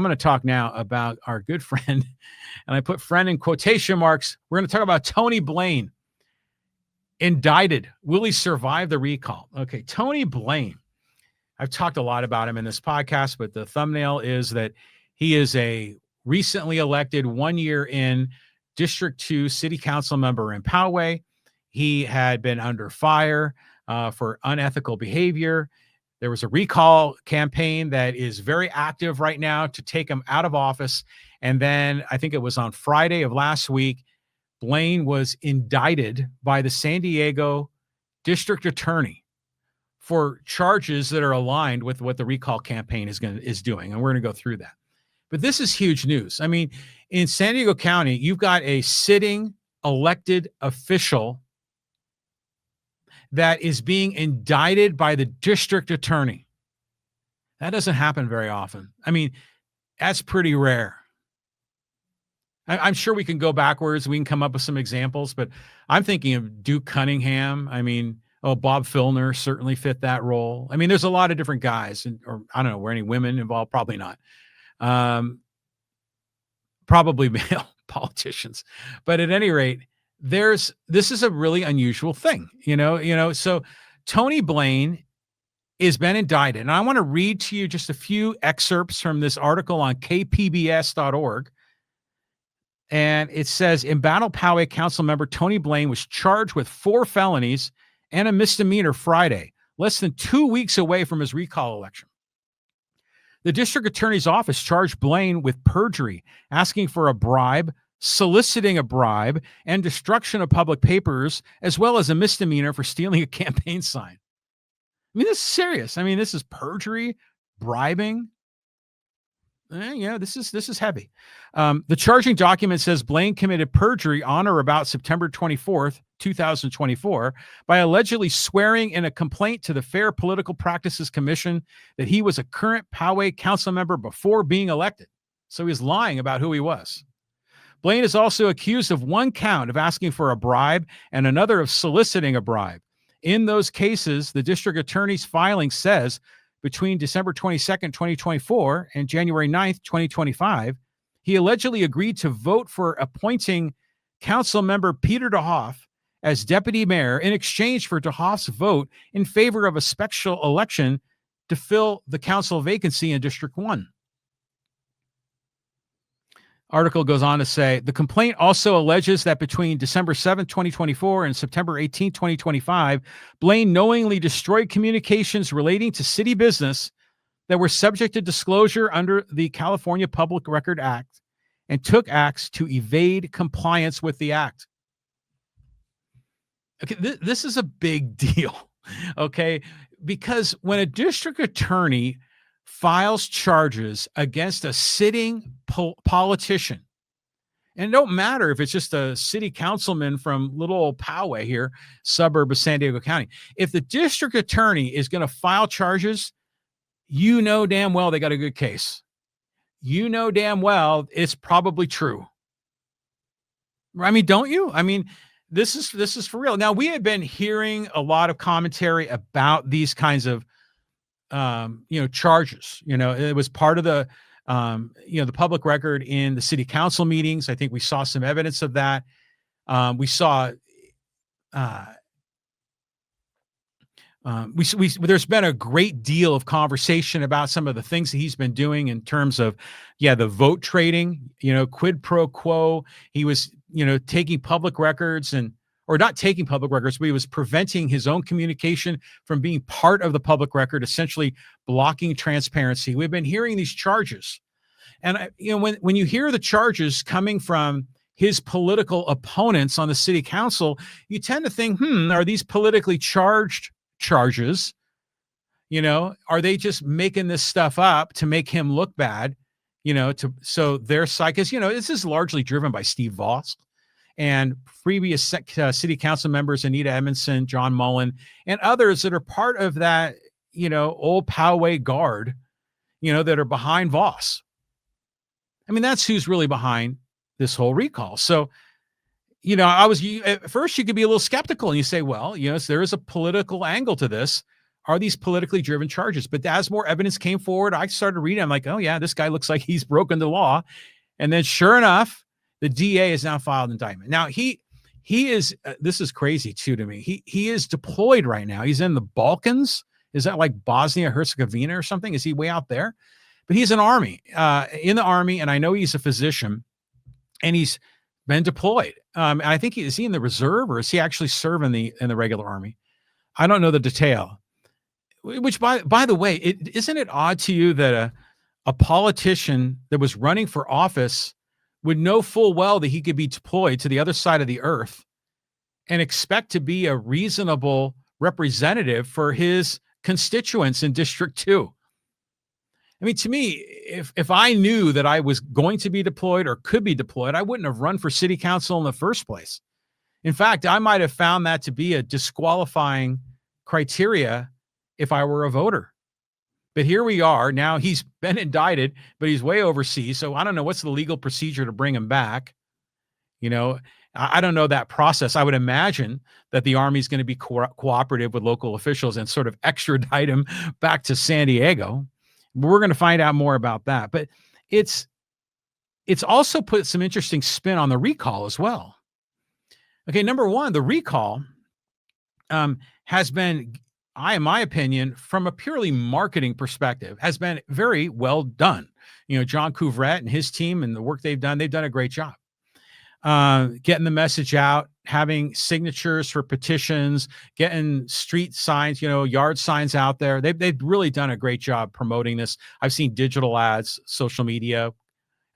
I'm going to talk now about our good friend, and I put friend in quotation marks. We're going to talk about Tony Blain, indicted. Will he survive the recall? Okay, Tony Blain. I've talked a lot about him in this podcast, but the thumbnail is that he is a recently elected 1 year in District 2 City Council member in Poway. He had been under fire for unethical behavior. There was a recall campaign that is very active right now to take him out of office. And then I think it was on Friday of last week, Blaine was indicted by the San Diego district attorney for charges that are aligned with what the recall campaign is doing. And we're going to go through that. But this is huge news. I mean, in San Diego County, you've got a sitting elected official that is being indicted by the district attorney. That doesn't happen very often. I mean, that's pretty rare. I'm sure we can go backwards. We can come up with some examples, but I'm thinking of Duke Cunningham. I mean, Bob Filner certainly fit that role. I mean, there's a lot of different guys, or I don't know, were any women involved? Probably not. Probably male politicians. But at any rate, this is a really unusual thing, so Tony Blain has been indicted. And I want to read to you just a few excerpts from this article on kpbs.org. And it says, Embattled Poway Councilmember Tony Blain was charged with 4 felonies and a misdemeanor Friday, less than 2 weeks away from his recall election. The district attorney's office charged Blaine with perjury, asking for a bribe, soliciting a bribe, and destruction of public papers, as well as a misdemeanor for stealing a campaign sign. I mean, this is serious. I mean, this is perjury, bribing. This is heavy. The charging document says Blaine committed perjury on or about September 24th, 2024, by allegedly swearing in a complaint to the Fair Political Practices Commission that he was a current Poway council member before being elected. So he was lying about who he was. Blaine is also accused of 1 count of asking for a bribe and another of soliciting a bribe. In those cases, the district attorney's filing says between December 22nd, 2024 and January 9th, 2025, he allegedly agreed to vote for appointing Councilmember Peter De Hoff as deputy mayor in exchange for De Hoff's vote in favor of a special election to fill the council vacancy in District 1. Article goes on to say, the complaint also alleges that between December 7, 2024 and September 18, 2025, Blaine knowingly destroyed communications relating to city business that were subject to disclosure under the California Public Record Act and took acts to evade compliance with the act. Okay, this is a big deal, okay? Because when a district attorney files charges against a sitting politician, and it don't matter if it's just a city councilman from little old Poway here, suburb of San Diego County. If the district attorney is going to file charges, you know damn well they got a good case. You know damn well it's probably true. I mean, don't you? I mean, this is for real. Now, we had been hearing a lot of commentary about these kinds of charges. It was part of the the public record in the city council meetings. I think we saw some evidence of that. We saw there's been a great deal of conversation about some of the things that he's been doing in terms of, the vote trading, quid pro quo. He was, taking public records or not taking public records, but he was preventing his own communication from being part of the public record, essentially blocking transparency. We've been hearing these charges. And, when you hear the charges coming from his political opponents on the city council, you tend to think, are these politically charged charges? Are they just making this stuff up to make him look bad? So their side, because, this is largely driven by Steve Voss and previous city council members, Anita Edmondson, John Mullen, and others that are part of that, old Poway guard, that are behind Voss. I mean, that's who's really behind this whole recall. So, at first you could be a little skeptical and you say, well, there is a political angle to this. are these politically driven charges? But as more evidence came forward, I started reading. I'm like, oh yeah, this guy looks like he's broken the law. And then sure enough, the DA has now filed indictment. Now he is this is crazy too to me. He is deployed right now. He's in the Balkans. Is that like Bosnia Herzegovina or something? Is he way out there? But he's in the army, and I know he's a physician, and he's been deployed. I think is he in the reserve, or is he actually serving in the regular army? I don't know the detail. Which by the way, isn't it odd to you that a politician that was running for office would know full well that he could be deployed to the other side of the earth and expect to be a reasonable representative for his constituents in District 2? I mean, to me, if I knew that I was going to be deployed or could be deployed, I wouldn't have run for city council in the first place. In fact, I might have found that to be a disqualifying criteria if I were a voter. But here we are. Now he's been indicted, but he's way overseas. So I don't know what's the legal procedure to bring him back. You know, I don't know that process. I would imagine that the Army is going to be cooperative with local officials and sort of extradite him back to San Diego. We're going to find out more about that. But it's also put some interesting spin on the recall as well. Okay, number one, the recall has been, in my opinion, from a purely marketing perspective, has been very well done. You know, John Couvrette and his team and the work they've done a great job. Getting the message out, having signatures for petitions, getting street signs, yard signs out there. They've really done a great job promoting this. I've seen digital ads, social media.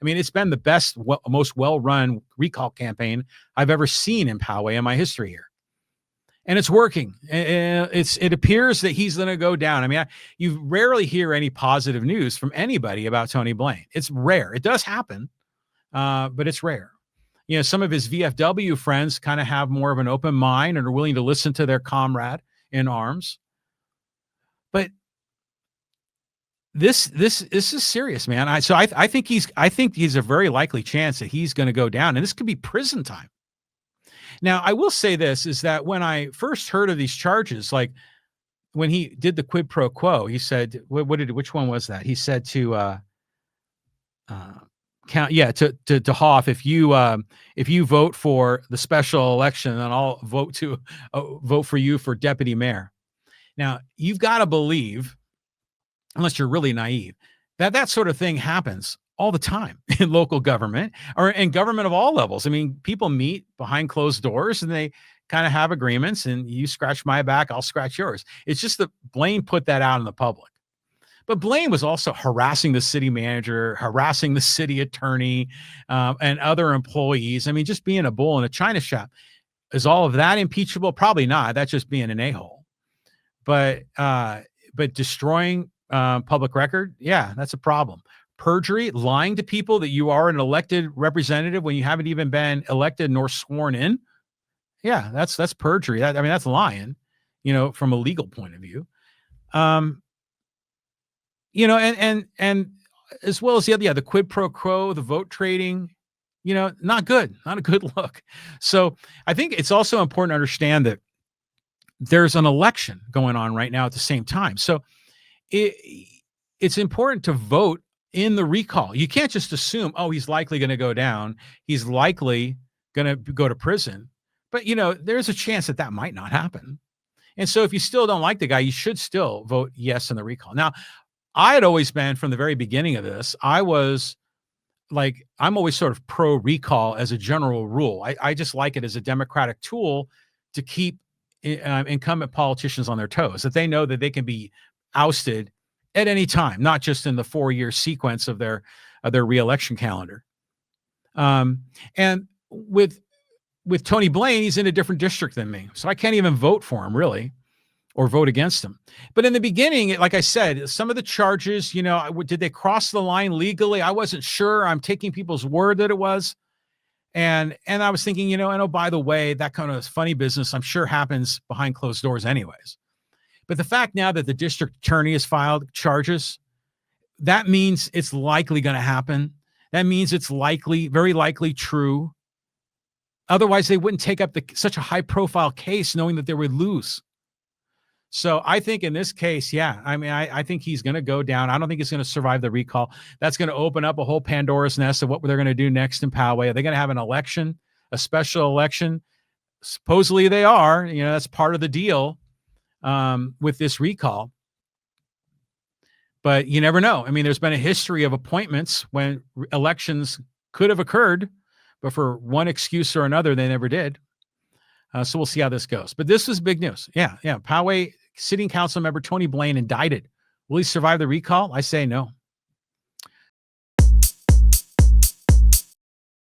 I mean, it's been the best, most well-run recall campaign I've ever seen in Poway in my history here. And it's working. It appears that he's going to go down. I mean, you rarely hear any positive news from anybody about Tony Blain. It's rare. It does happen, but it's rare. You know, some of his VFW friends kind of have more of an open mind and are willing to listen to their comrade in arms. But this is serious, man. I think he's a very likely chance that he's going to go down, and this could be prison time. Now, I will say this is that when I first heard of these charges, like when he did the quid pro quo, he said, which one was that? He said to De Hoff, if you vote for the special election, then I'll vote for you for deputy mayor. Now, you've got to believe, unless you're really naive, that sort of thing happens all the time in local government or in government of all levels. I mean, people meet behind closed doors and they kind of have agreements, and you scratch my back, I'll scratch yours. It's just that Blaine put that out in the public. But Blaine was also harassing the city manager, harassing the city attorney, and other employees. I mean, just being a bull in a china shop. Is all of that impeachable? Probably not. That's just being an a-hole. But destroying public record, yeah, that's a problem. Perjury, lying to people that you are an elected representative when you haven't even been elected nor sworn in. Yeah, that's perjury. That's lying, from a legal point of view. And as well as the quid pro quo, the vote trading, not good, not a good look. So I think it's also important to understand that there's an election going on right now at the same time. So it's important to vote in the recall. You can't just assume, he's likely going to go down. He's likely going to go to prison. But, there's a chance that might not happen. And so if you still don't like the guy, you should still vote yes in the recall. Now, I had always been, from the very beginning of this, I'm always sort of pro recall as a general rule. I just like it as a democratic tool to keep incumbent politicians on their toes, that they know that they can be ousted at any time, not just in the 4-year sequence of their reelection calendar. And with Tony Blain, he's in a different district than me, so I can't even vote for him really, or vote against him. But in the beginning, like I said, some of the charges, did they cross the line legally? I wasn't sure. I'm taking people's word that it was. And I was thinking, by the way, that kind of funny business, I'm sure happens behind closed doors anyways. But the fact now that the district attorney has filed charges, that means it's likely going to happen. That means it's very likely true. Otherwise, they wouldn't take up such a high profile case knowing that they would lose. So I think in this case, yeah, I mean, I think he's going to go down. I don't think he's going to survive the recall. That's going to open up a whole Pandora's nest of what they're going to do next in Poway. Are they going to have an election, a special election? Supposedly they are. You know, that's part of the deal with this recall. But you never know. I mean, there's been a history of appointments when elections could have occurred, but for one excuse or another, they never did. So we'll see how this goes. But this was big news. Yeah. Poway Sitting Council Member Tony Blain indicted. Will he survive the recall? I say no.